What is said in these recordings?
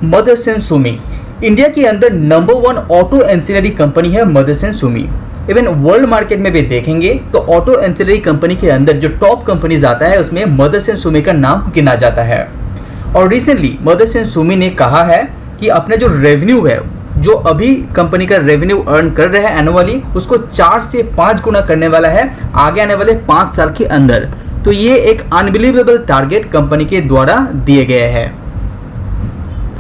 Motherson Sumi India के अंदर number 1 auto ancillary company है Motherson Sumi. Even world market में भी देखेंगे तो ऑटो एंसिलरी कंपनी के अंदर जो टॉप कंपनीज आता है उसमें मदरसन सुमी का नाम गिना जाता है। और रिसेंटली मदरसन सुमी ने कहा है कि अपना जो रेवेन्यू है, जो अभी कंपनी का रेवेन्यू अर्न कर रहा है एनुअली, उसको 4 से 5 गुना करने वाला है आगे आने वाले 5 साल के अंदर। तो ये एक अनबिलीवेबल टारगेट कंपनी के द्वारा दिए गए हैं।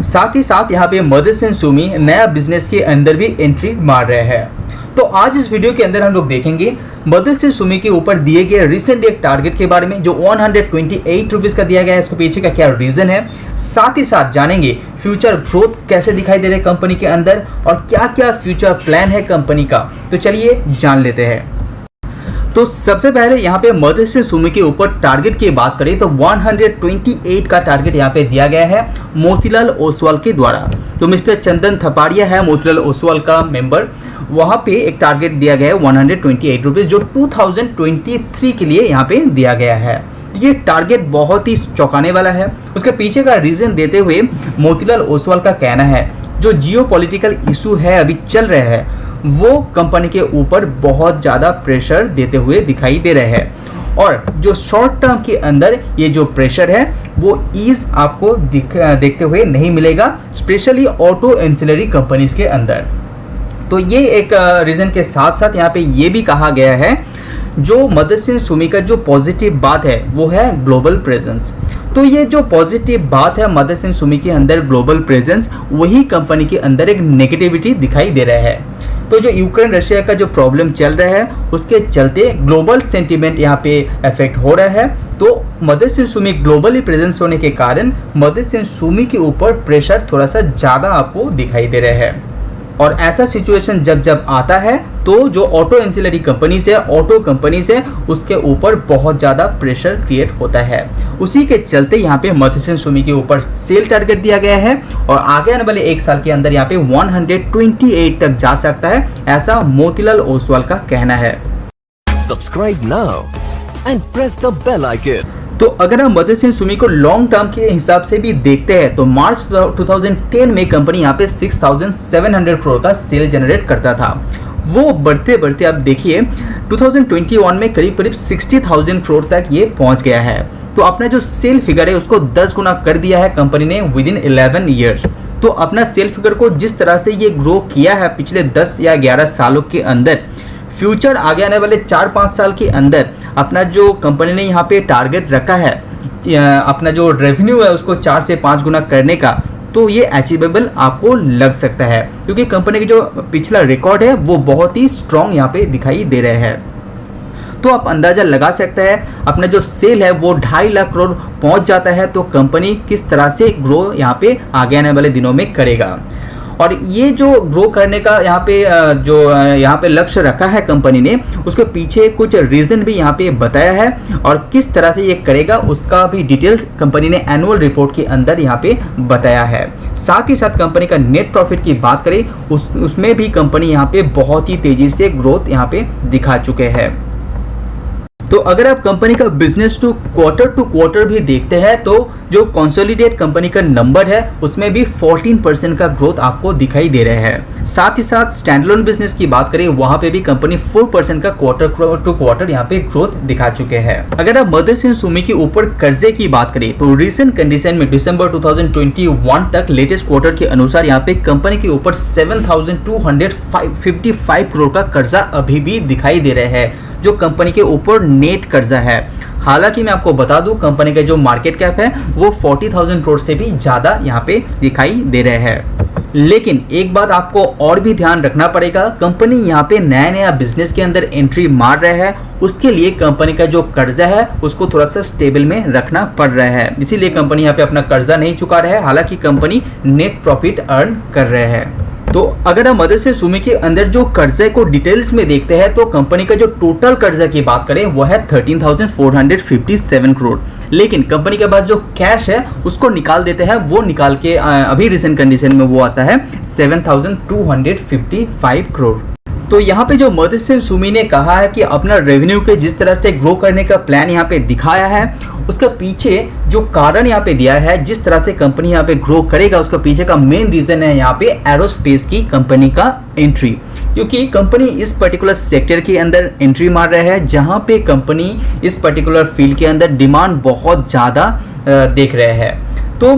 साथ ही साथ यहाँ पे मदरसन सुमी नया बिजनेस के अंदर भी एंट्री मार रहे हैं। तो आज इस वीडियो के अंदर हम लोग देखेंगे मदरसन सुमी के ऊपर दिए गए रिसेंट एक टारगेट के बारे में जो 128 रुपीज का दिया गया है, इसके पीछे का क्या रीजन है। साथ ही साथ जानेंगे फ्यूचर ग्रोथ कैसे दिखाई दे रहे हैं कंपनी के अंदर और क्या क्या फ्यूचर प्लान है कंपनी का। तो चलिए जान लेते हैं। तो सबसे पहले यहाँ पे मदरसन सुमी के ऊपर टारगेट की बात करें तो 128 का टारगेट यहाँ पे दिया गया है मोतीलाल ओसवाल के द्वारा। तो मिस्टर चंदन थपाड़िया है मोतीलाल ओसवाल का मेंबर, वहाँ पे एक टारगेट दिया गया है 128 रुपीज़ जो 2023 के लिए यहाँ पे दिया गया है। ये टारगेट बहुत ही चौंकाने वाला है। उसके पीछे का रीज़न देते हुए मोतीलाल ओसवाल का कहना है जो जियोपॉलिटिकल इशू है अभी चल रहे हैं वो कंपनी के ऊपर बहुत ज़्यादा प्रेशर देते हुए दिखाई दे रहे हैं और जो शॉर्ट टर्म के अंदर ये जो प्रेशर है वो ईज आपको देखते हुए नहीं मिलेगा, स्पेशली ऑटो एंसिलरी कंपनीज के अंदर। तो ये एक रीज़न के साथ साथ यहाँ पे ये भी कहा गया है जो मदरसन सुमी का जो पॉजिटिव बात है वो है ग्लोबल प्रेजेंस। तो ये जो पॉजिटिव बात है मदरसन सुमी के अंदर ग्लोबल प्रेजेंस, वही कंपनी के अंदर एक नेगेटिविटी दिखाई दे रहा है। तो जो यूक्रेन रशिया का जो प्रॉब्लम चल रहा है उसके चलते ग्लोबल सेंटीमेंट यहाँ पे इफेक्ट हो रहा है। तो मदरसन सुमी ग्लोबली प्रेजेंस होने के कारण मदरसन सुमी के ऊपर प्रेशर थोड़ा सा ज़्यादा आपको दिखाई दे रहा है। और ऐसा सिचुएशन जब आता है तो जो ऑटो एंसिलरी कंपनीज है, ऑटो कंपनीज है, उसके ऊपर बहुत ज़्यादा प्रेशर क्रिएट होता है। उसी के चलते यहाँ पे मदरसन सुमी के ऊपर सेल टारगेट दिया गया है और आगे आने वाले 1 साल के अंदर यहाँ पे 128 तक जा सकता है, ऐसा मोतीलाल ओसवाल का कहना है। Subscribe now and press the bell icon. तो अगर हम मदरसन सुमी को लॉन्ग टर्म के हिसाब से भी देखते हैं तो मार्च 2010 में कंपनी यहाँ पे 6,700 करोड़ का सेल जनरेट करता था। वो बढ़ते बढ़ते अब देखिए 2021 में करीब 60,000 करोड़ तक ये पहुंच गया है। तो अपना जो सेल फिगर है उसको 10 गुना कर दिया है कंपनी ने विद इन 11 ईयर्स। तो अपना सेल फिगर को जिस तरह से ये ग्रो किया है पिछले 10 या 11 सालों के अंदर, फ्यूचर आगे आने वाले 4-5 साल के अंदर अपना जो कंपनी ने यहाँ पे टारगेट रखा है अपना जो रेवेन्यू है उसको 4 से 5 गुना करने का, तो ये अचीवेबल आपको लग सकता है क्योंकि कंपनी की जो पिछला रिकॉर्ड है वो बहुत ही स्ट्रॉन्ग यहाँ पे दिखाई दे रहे हैं। तो आप अंदाज़ा लगा सकते हैं अपना जो सेल है वो 2.5 लाख करोड़ पहुँच जाता है तो कंपनी किस तरह से ग्रो यहाँ पे आगे आने वाले दिनों में करेगा। और ये जो ग्रो करने का यहाँ पे लक्ष्य रखा है कंपनी ने, उसके पीछे कुछ रीज़न भी यहाँ पे बताया है और किस तरह से ये करेगा उसका भी डिटेल्स कंपनी ने एनुअल रिपोर्ट के अंदर यहाँ पे बताया है। साथ ही साथ कंपनी का नेट प्रॉफिट की बात करें उसमें भी कंपनी यहाँ पे बहुत ही तेज़ी से ग्रोथ यहाँ पे दिखा चुके हैं। तो अगर आप कंपनी का बिजनेस टू क्वार्टर भी देखते हैं तो जो कंसोलिडेट कंपनी का नंबर है उसमें भी 14% का ग्रोथ आपको दिखाई दे रहा है। साथ ही साथ स्टैंडअलोन बिजनेस की बात करें वहां पे भी कंपनी 4% का क्वार्टर टू क्वार्टर यहाँ पे ग्रोथ दिखा चुके हैं। अगर आप मदरसन सुमी के ऊपर कर्जे की बात करें तो रिसेंट कंडीशन में दिसंबर 2021 तक लेटेस्ट क्वार्टर के अनुसार यहाँ पे कंपनी के ऊपर 7,255 करोड़ का कर्जा अभी भी दिखाई दे रहे हैं जो कंपनी के ऊपर नेट कर्जा है। हालांकि मैं आपको बता दूं कंपनी का जो मार्केट कैप है वो 40,000 करोड़ से भी ज़्यादा यहाँ पे दिखाई दे रहे हैं। लेकिन एक बात आपको और भी ध्यान रखना पड़ेगा, कंपनी यहाँ पे नया बिजनेस के अंदर एंट्री मार रहा है, उसके लिए कंपनी का जो कर्जा है उसको थोड़ा सा स्टेबल में रखना पड़ रहा है, इसीलिए कंपनी यहाँ पे अपना कर्जा नहीं चुका रहा है। हालांकि कंपनी नेट प्रॉफिट अर्न कर रहे हैं। तो अगर हम मदरसन सुमी के अंदर जो कर्जे को डिटेल्स में देखते हैं तो कंपनी का जो टोटल कर्जा की बात करें वो है 13,457 करोड़, लेकिन कंपनी के पास जो कैश है उसको निकाल देते हैं, वो निकाल के अभी रिसेंट कंडीशन में वो आता है 7,255 करोड़। तो यहाँ पे जो मदरसन सुमी ने कहा है कि अपना रेवेन्यू के जिस तरह से ग्रो करने का प्लान यहाँ पे दिखाया है, उसका पीछे जो कारण यहाँ पे दिया है, जिस तरह से कंपनी यहाँ पे ग्रो करेगा, उसका पीछे का मेन रीजन है यहाँ पे एरोस्पेस की कंपनी का एंट्री। क्योंकि कंपनी इस पर्टिकुलर सेक्टर के अंदर एंट्री मार रहा है, जहाँ पे कंपनी इस पर्टिकुलर फील्ड के अंदर डिमांड बहुत ज़्यादा देख रहे हैं। तो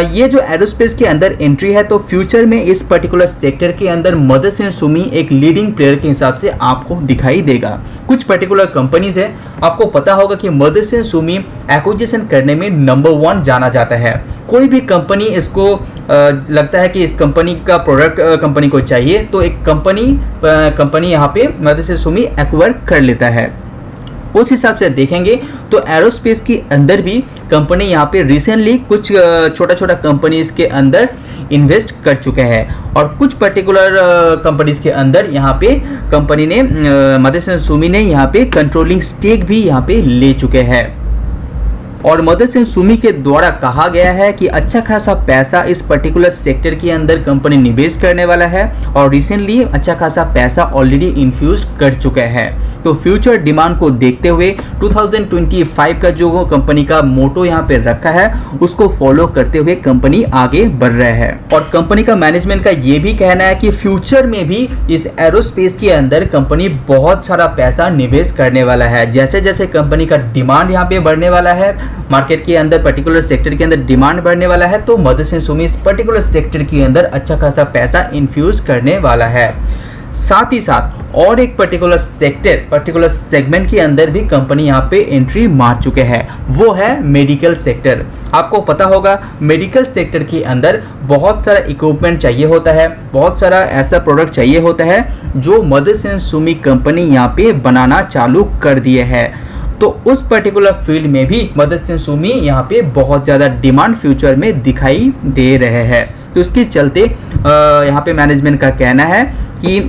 ये जो एरोस्पेस के अंदर एंट्री है, तो फ्यूचर में इस पर्टिकुलर सेक्टर के अंदर मदरसन सुमी एक लीडिंग प्लेयर के हिसाब से आपको दिखाई देगा। कुछ पर्टिकुलर कंपनीज है, आपको पता होगा कि मदरसन सुमी एक्विजिशन करने में नंबर 1 जाना जाता है। कोई भी कंपनी इसको लगता है कि इस कंपनी का प्रोडक्ट कंपनी को चाहिए, तो एक कंपनी यहाँ पे मदरसन सुमी एक्वायर कर लेता है। उस हिसाब से देखेंगे तो एरोस्पेस के अंदर भी कंपनी यहाँ पे रिसेंटली कुछ छोटा कंपनीज के अंदर इन्वेस्ट कर चुके हैं, और कुछ पर्टिकुलर कंपनीज के अंदर यहाँ पे कंपनी ने मदरसन सुमी ने यहाँ पे कंट्रोलिंग स्टेक भी यहाँ पे ले चुके हैं। और मदरसन सुमी के द्वारा कहा गया है कि अच्छा खासा पैसा इस पर्टिकुलर सेक्टर के अंदर कंपनी निवेश करने वाला है, और रिसेंटली अच्छा खासा पैसा ऑलरेडी इन्फ्यूज कर चुका है। तो फ्यूचर डिमांड को देखते हुए 2025 का जो कंपनी का मोटो यहाँ पे रखा है, उसको फॉलो करते हुए कंपनी आगे बढ़ रहा है। और कंपनी का मैनेजमेंट का ये भी कहना है कि फ्यूचर में भी इस एरोस्पेस के अंदर कंपनी बहुत सारा पैसा निवेश करने वाला है। जैसे जैसे कंपनी का डिमांड यहाँ पे बढ़ने वाला है, मार्केट के अंदर पर्टिकुलर सेक्टर के अंदर डिमांड बढ़ने वाला है, तो मदरसन सुमी इस पर्टिकुलर सेक्टर के अंदर अच्छा खासा पैसा इन्फ्यूज करने वाला है। साथ ही साथ और एक पर्टिकुलर सेगमेंट के अंदर भी कंपनी यहाँ पे एंट्री मार चुके हैं, वो है मेडिकल सेक्टर। आपको पता होगा मेडिकल सेक्टर के अंदर बहुत सारा इक्विपमेंट चाहिए होता है, बहुत सारा ऐसा प्रोडक्ट चाहिए होता है जो मदरसन सुमी कंपनी यहाँ पे बनाना चालू कर दिए है। तो उस पर्टिकुलर फील्ड में भी मदरसन सुमी यहाँ पे बहुत ज़्यादा डिमांड फ्यूचर में दिखाई दे रहे हैं। तो इसके चलते यहाँ पे मैनेजमेंट का कहना है कि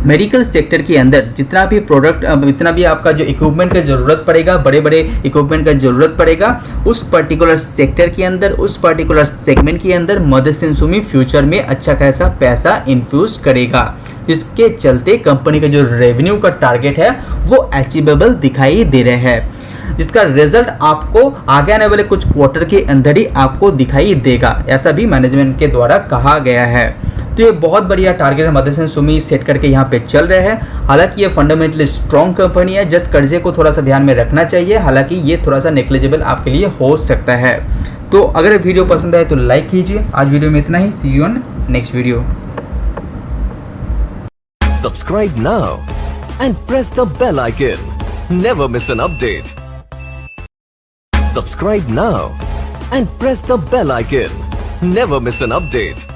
मेडिकल सेक्टर के अंदर जितना भी प्रोडक्ट, जितना भी आपका जो इक्विपमेंट का ज़रूरत पड़ेगा, बड़े बड़े इक्विपमेंट का ज़रूरत पड़ेगा, उस पर्टिकुलर सेक्टर के अंदर, उस पर्टिकुलर सेगमेंट के अंदर मदरसन सुमी फ्यूचर में अच्छा खासा पैसा इन्फ्यूज करेगा। इसके चलते कंपनी का जो रेवेन्यू का टारगेट है वो अचीवेबल दिखाई दे रहे हैं, जिसका रिजल्ट आपको आगे आने वाले कुछ क्वार्टर के अंदर ही आपको दिखाई देगा, ऐसा भी मैनेजमेंट के द्वारा कहा गया है। तो ये बहुत बढ़िया टारगेट मदरसन सुमी सेट करके यहाँ पे चल रहे हैं। हालांकि ये फंडामेंटली स्ट्रॉन्ग कंपनी है, जस्ट कर्जे को थोड़ा सा ध्यान में रखना चाहिए, हालांकि ये थोड़ा सा नेग्लिजिबल आपके लिए हो सकता है। तो अगर वीडियो पसंद आए तो लाइक कीजिए। आज वीडियो में इतना ही, see you on next video. Subscribe now and press the bell icon. Never miss an update. Subscribe now and press the bell icon. Never miss an update.